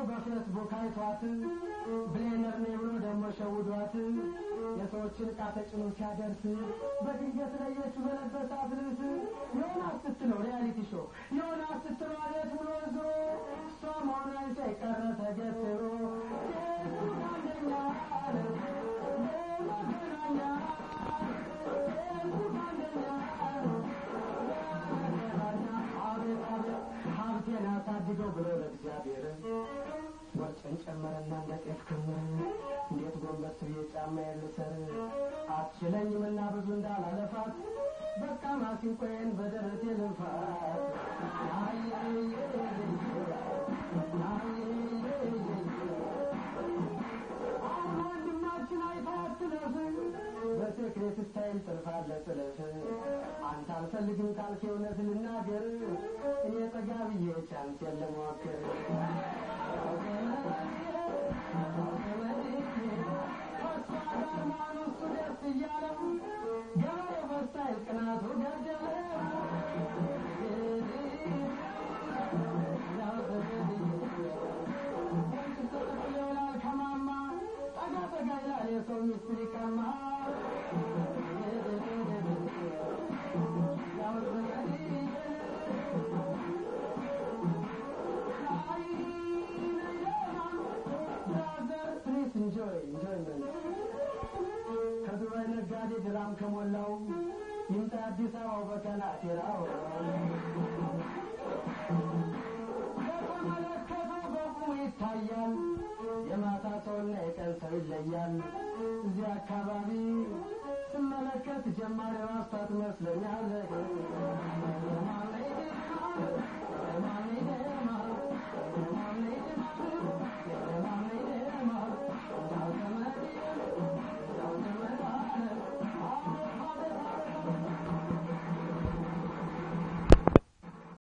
በፌስቡክ አይቷት ብሌነር ነው ብሎ ደግሞ ሸውዷት የሰዎችን ዕቃ ተጭኖ ሲያደርስ በድንገት ለየች በለበሳት ልብስ ዮናስ ስትለው ሪያሊቲ ሾው ዮናስ ስትለው አቤት ብሎ ዞሮ እሷ መሆኗን ሳይቀረ ተገትሮ አንደኛ ሀብቴን አሳድገው ብሎ ለእግዚአብሔር ወርጭን ጨመረና እንደ ጤፍ ክምር እንዴት ጎንበስ ብዬ ጫማዬን ልሰር አትችለኝምና ብዙ እንዳላለፋት በቃ ማሲንቆዬን በደረቴ ልንፋት ወንድማችን አይታት ትለፍ በሴክሬት ስታይል ጥልፋለ ጥለፍ አንተ አልፈልግም ካልክ እውነት ልናገር እኔ ጠጋ ብዬ ቻንሴን ለመዋከር ማኑሱ ደስ እያለው ገበሬው በስታይል ቅናቱ ገደለ ይሆናል ከማማ ጠጋ ጠጋ ይላል የሰው ሚስትር ይቀማ enjoyment ከዱባይ ነጋዴ ድራም ከሞላው ይምጣ አዲስ አበባ በከናቴራው በተመለከተው በቁሙ ይታያል የማታ ሰውና የቀን ሰው ይለያል እዚህ አካባቢ ስመለከት ጀማሪ ራስታት መስለኛል